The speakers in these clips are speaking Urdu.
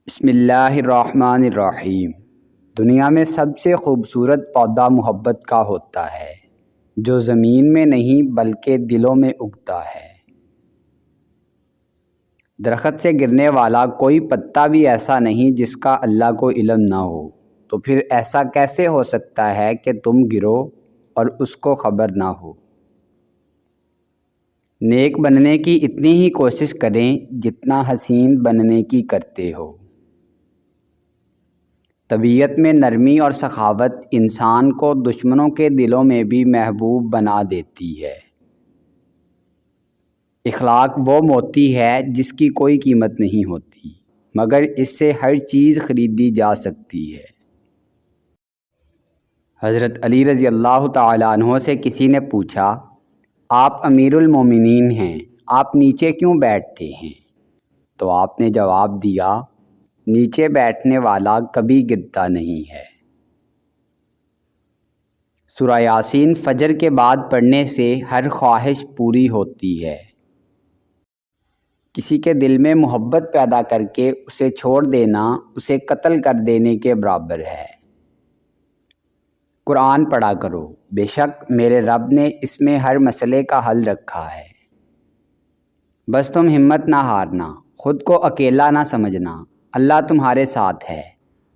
بسم اللہ الرحمن الرحیم۔ دنیا میں سب سے خوبصورت پودا محبت کا ہوتا ہے، جو زمین میں نہیں بلکہ دلوں میں اگتا ہے۔ درخت سے گرنے والا کوئی پتا بھی ایسا نہیں جس کا اللہ کو علم نہ ہو، تو پھر ایسا کیسے ہو سکتا ہے کہ تم گرو اور اس کو خبر نہ ہو؟ نیک بننے کی اتنی ہی کوشش کریں جتنا حسین بننے کی کرتے ہو۔ طبیعت میں نرمی اور سخاوت انسان کو دشمنوں کے دلوں میں بھی محبوب بنا دیتی ہے۔ اخلاق وہ موتی ہے جس کی کوئی قیمت نہیں ہوتی، مگر اس سے ہر چیز خریدی جا سکتی ہے۔ حضرت علی رضی اللہ تعالیٰ عنہ سے کسی نے پوچھا، آپ امیر المومنین ہیں، آپ نیچے کیوں بیٹھتے ہیں؟ تو آپ نے جواب دیا، نیچے بیٹھنے والا کبھی گرتا نہیں ہے۔ سورہ یاسین فجر کے بعد پڑھنے سے ہر خواہش پوری ہوتی ہے۔ کسی کے دل میں محبت پیدا کر کے اسے چھوڑ دینا اسے قتل کر دینے کے برابر ہے۔ قرآن پڑھا کرو، بے شک میرے رب نے اس میں ہر مسئلے کا حل رکھا ہے۔ بس تم ہمت نہ ہارنا، خود کو اکیلا نہ سمجھنا، اللہ تمہارے ساتھ ہے۔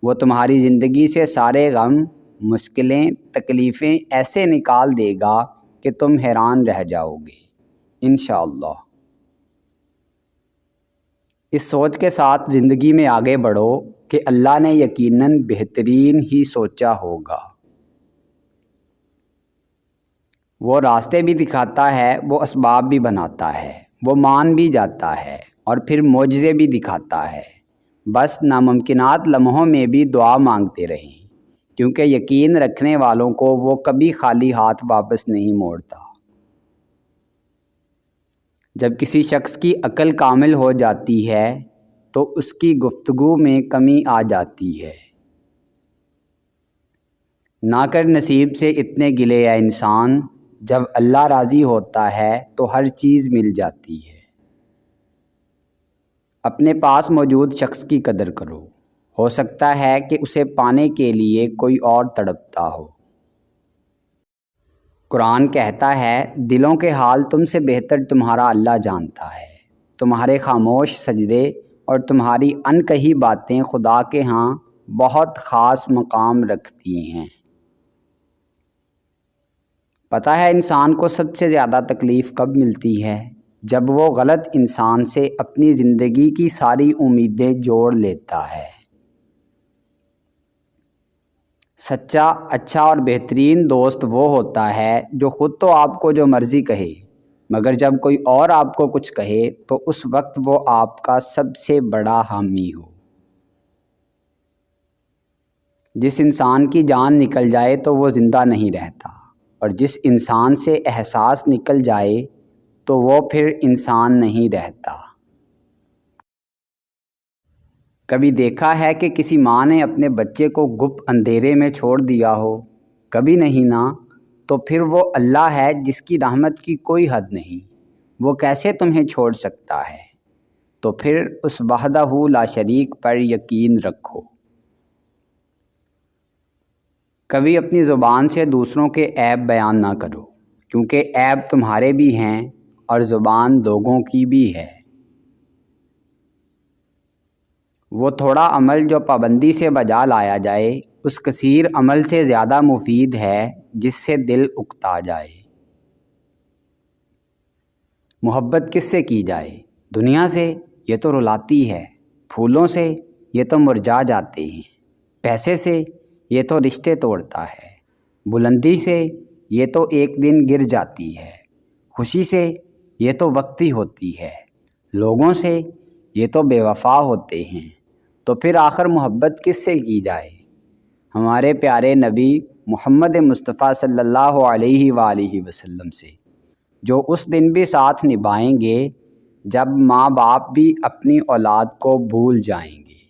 وہ تمہاری زندگی سے سارے غم، مشکلیں، تکلیفیں ایسے نکال دے گا کہ تم حیران رہ جاؤ گے، انشاءاللہ۔ اس سوچ کے ساتھ زندگی میں آگے بڑھو کہ اللہ نے یقیناً بہترین ہی سوچا ہوگا۔ وہ راستے بھی دکھاتا ہے، وہ اسباب بھی بناتا ہے، وہ مان بھی جاتا ہے اور پھر معجزے بھی دکھاتا ہے۔ بس ناممکنات لمحوں میں بھی دعا مانگتے رہیں، کیونکہ یقین رکھنے والوں کو وہ کبھی خالی ہاتھ واپس نہیں موڑتا۔ جب کسی شخص کی عقل کامل ہو جاتی ہے تو اس کی گفتگو میں کمی آ جاتی ہے۔ نہ کر نصیب سے اتنے گلے اے انسان، جب اللہ راضی ہوتا ہے تو ہر چیز مل جاتی ہے۔ اپنے پاس موجود شخص کی قدر کرو، ہو سکتا ہے کہ اسے پانے کے لیے کوئی اور تڑپتا ہو۔ قرآن کہتا ہے، دلوں کے حال تم سے بہتر تمہارا اللہ جانتا ہے۔ تمہارے خاموش سجدے اور تمہاری انکہی باتیں خدا کے ہاں بہت خاص مقام رکھتی ہیں۔ پتہ ہے انسان کو سب سے زیادہ تکلیف کب ملتی ہے؟ جب وہ غلط انسان سے اپنی زندگی کی ساری امیدیں جوڑ لیتا ہے۔ سچا، اچھا اور بہترین دوست وہ ہوتا ہے جو خود تو آپ کو جو مرضی کہے، مگر جب کوئی اور آپ کو کچھ کہے تو اس وقت وہ آپ کا سب سے بڑا حامی ہو۔ جس انسان کی جان نکل جائے تو وہ زندہ نہیں رہتا، اور جس انسان سے احساس نکل جائے تو وہ پھر انسان نہیں رہتا۔ کبھی دیکھا ہے کہ کسی ماں نے اپنے بچے کو گپ اندھیرے میں چھوڑ دیا ہو؟ کبھی نہیں نا۔ تو پھر وہ اللہ ہے جس کی رحمت کی کوئی حد نہیں، وہ کیسے تمہیں چھوڑ سکتا ہے؟ تو پھر اس وحدہ لا شریک پر یقین رکھو۔ کبھی اپنی زبان سے دوسروں کے عیب بیان نہ کرو، کیونکہ عیب تمہارے بھی ہیں اور زبان لوگوں کی بھی ہے۔ وہ تھوڑا عمل جو پابندی سے بجا لایا جائے اس کثیر عمل سے زیادہ مفید ہے جس سے دل اکتا جائے۔ محبت کس سے کی جائے؟ دنیا سے؟ یہ تو رلاتی ہے۔ پھولوں سے؟ یہ تو مرجھا جاتے ہیں۔ پیسے سے؟ یہ تو رشتے توڑتا ہے۔ بلندی سے؟ یہ تو ایک دن گر جاتی ہے۔ خوشی سے؟ یہ تو وقتی ہوتی ہے۔ لوگوں سے؟ یہ تو بے وفا ہوتے ہیں۔ تو پھر آخر محبت کس سے کی جائے؟ ہمارے پیارے نبی محمد مصطفیٰ صلی اللہ علیہ وآلہ وسلم سے، جو اس دن بھی ساتھ نبھائیں گے جب ماں باپ بھی اپنی اولاد کو بھول جائیں گے۔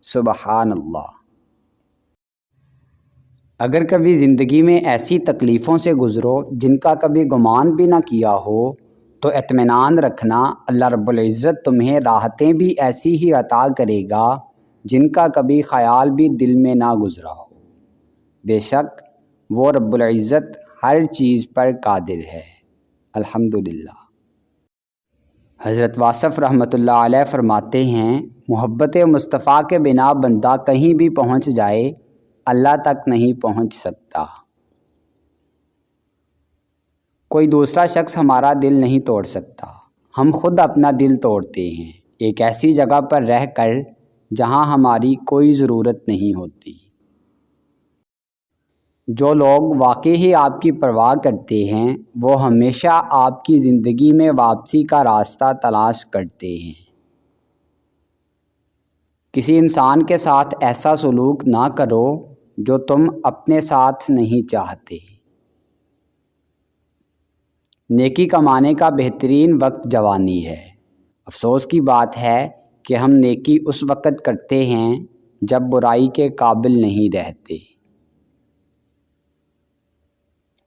سبحان اللہ۔ اگر کبھی زندگی میں ایسی تکلیفوں سے گزرو جن کا کبھی گمان بھی نہ کیا ہو تو اطمینان رکھنا، اللہ رب العزت تمہیں راحتیں بھی ایسی ہی عطا کرے گا جن کا کبھی خیال بھی دل میں نہ گزرا ہو۔ بے شک وہ رب العزت ہر چیز پر قادر ہے۔ الحمدللہ۔ حضرت واصف رحمۃ اللہ علیہ فرماتے ہیں، محبت مصطفیٰ کے بنا بندہ کہیں بھی پہنچ جائے اللہ تک نہیں پہنچ سکتا۔ کوئی دوسرا شخص ہمارا دل نہیں توڑ سکتا، ہم خود اپنا دل توڑتے ہیں، ایک ایسی جگہ پر رہ کر جہاں ہماری کوئی ضرورت نہیں ہوتی۔ جو لوگ واقعی ہی آپ کی پرواہ کرتے ہیں وہ ہمیشہ آپ کی زندگی میں واپسی کا راستہ تلاش کرتے ہیں۔ کسی انسان کے ساتھ ایسا سلوک نہ کرو جو تم اپنے ساتھ نہیں چاہتے۔ نیکی کمانے کا بہترین وقت جوانی ہے۔ افسوس کی بات ہے کہ ہم نیکی اس وقت کرتے ہیں جب برائی کے قابل نہیں رہتے۔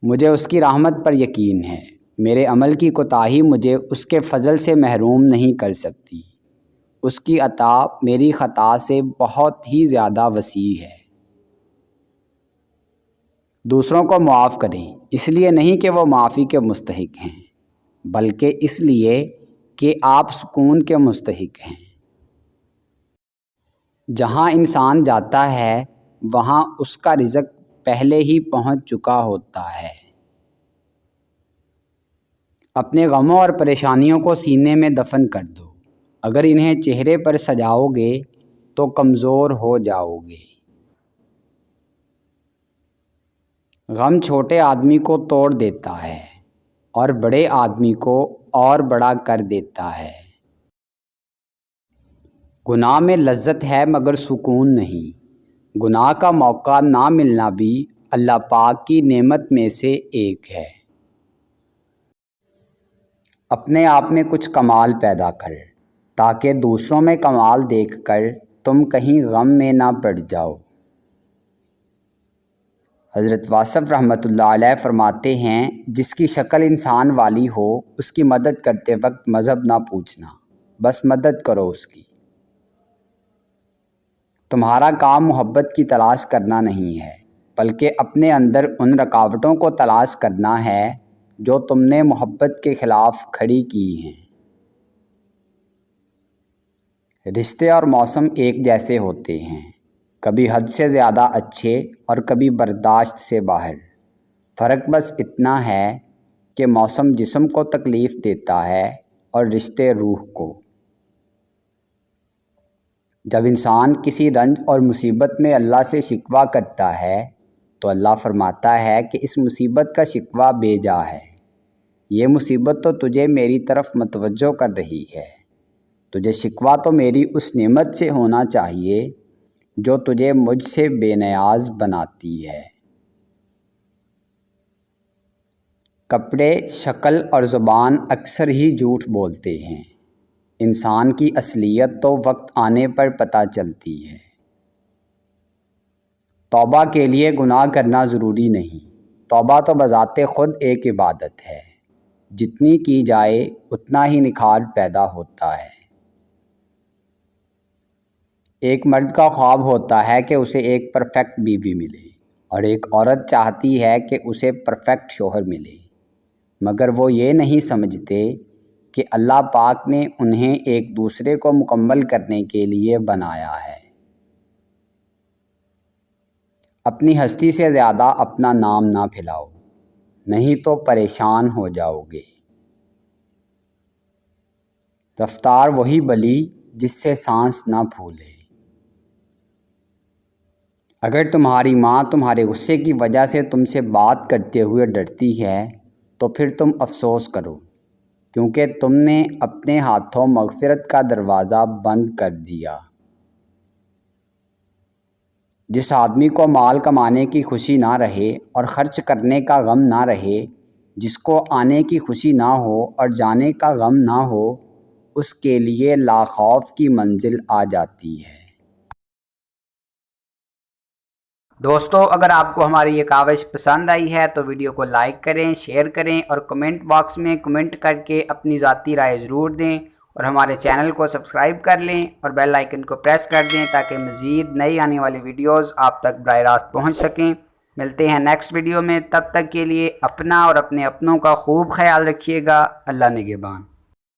مجھے اس کی رحمت پر یقین ہے، میرے عمل کی کوتاہی مجھے اس کے فضل سے محروم نہیں کر سکتی۔ اس کی عطا میری خطا سے بہت ہی زیادہ وسیع ہے۔ دوسروں کو معاف کریں، اس لیے نہیں کہ وہ معافی کے مستحق ہیں، بلکہ اس لیے کہ آپ سکون کے مستحق ہیں۔ جہاں انسان جاتا ہے وہاں اس کا رزق پہلے ہی پہنچ چکا ہوتا ہے۔ اپنے غموں اور پریشانیوں کو سینے میں دفن کر دو، اگر انہیں چہرے پر سجاؤ گے تو کمزور ہو جاؤ گے۔ غم چھوٹے آدمی کو توڑ دیتا ہے اور بڑے آدمی کو اور بڑا کر دیتا ہے۔ گناہ میں لذت ہے مگر سکون نہیں۔ گناہ کا موقع نہ ملنا بھی اللہ پاک کی نعمت میں سے ایک ہے۔ اپنے آپ میں کچھ کمال پیدا کر تاکہ دوسروں میں کمال دیکھ کر تم کہیں غم میں نہ پڑ جاؤ۔ حضرت واصف رحمۃ اللہ علیہ فرماتے ہیں، جس کی شکل انسان والی ہو اس کی مدد کرتے وقت مذہب نہ پوچھنا، بس مدد کرو اس کی۔ تمہارا کام محبت کی تلاش کرنا نہیں ہے، بلکہ اپنے اندر ان رکاوٹوں کو تلاش کرنا ہے جو تم نے محبت کے خلاف کھڑی کی ہیں۔ رشتے اور موسم ایک جیسے ہوتے ہیں، کبھی حد سے زیادہ اچھے اور کبھی برداشت سے باہر۔ فرق بس اتنا ہے کہ موسم جسم کو تکلیف دیتا ہے اور رشتے روح کو۔ جب انسان کسی رنج اور مصیبت میں اللہ سے شکوہ کرتا ہے تو اللہ فرماتا ہے کہ اس مصیبت کا شکوہ بے جا ہے، یہ مصیبت تو تجھے میری طرف متوجہ کر رہی ہے، تجھے شکوہ تو میری اس نعمت سے ہونا چاہیے جو تجھے مجھ سے بے نیاز بناتی ہے۔ کپڑے، شکل اور زبان اکثر ہی جھوٹ بولتے ہیں، انسان کی اصلیت تو وقت آنے پر پتہ چلتی ہے۔ توبہ کے لیے گناہ کرنا ضروری نہیں، توبہ تو بذات خود ایک عبادت ہے، جتنی کی جائے اتنا ہی نکھار پیدا ہوتا ہے۔ ایک مرد کا خواب ہوتا ہے کہ اسے ایک پرفیکٹ بیوی ملے، اور ایک عورت چاہتی ہے کہ اسے پرفیکٹ شوہر ملے، مگر وہ یہ نہیں سمجھتے کہ اللہ پاک نے انہیں ایک دوسرے کو مکمل کرنے کے لیے بنایا ہے۔ اپنی ہستی سے زیادہ اپنا نام نہ پھیلاؤ، نہیں تو پریشان ہو جاؤ گے۔ رفتار وہی بلی جس سے سانس نہ پھولے۔ اگر تمہاری ماں تمہارے غصے کی وجہ سے تم سے بات کرتے ہوئے ڈرتی ہے تو پھر تم افسوس کرو، کیونکہ تم نے اپنے ہاتھوں مغفرت کا دروازہ بند کر دیا۔ جس آدمی کو مال کمانے کی خوشی نہ رہے اور خرچ کرنے کا غم نہ رہے، جس کو آنے کی خوشی نہ ہو اور جانے کا غم نہ ہو، اس کے لیے لاخوف کی منزل آ جاتی ہے۔ دوستو، اگر آپ کو ہماری یہ کاوش پسند آئی ہے تو ویڈیو کو لائک کریں، شیئر کریں اور کمنٹ باکس میں کمنٹ کر کے اپنی ذاتی رائے ضرور دیں۔ اور ہمارے چینل کو سبسکرائب کر لیں اور بیل آئیکن کو پریس کر دیں تاکہ مزید نئی آنے والی ویڈیوز آپ تک براہ راست پہنچ سکیں۔ ملتے ہیں نیکسٹ ویڈیو میں، تب تک کے لیے اپنا اور اپنے اپنوں کا خوب خیال رکھیے گا۔ اللہ نگہبان۔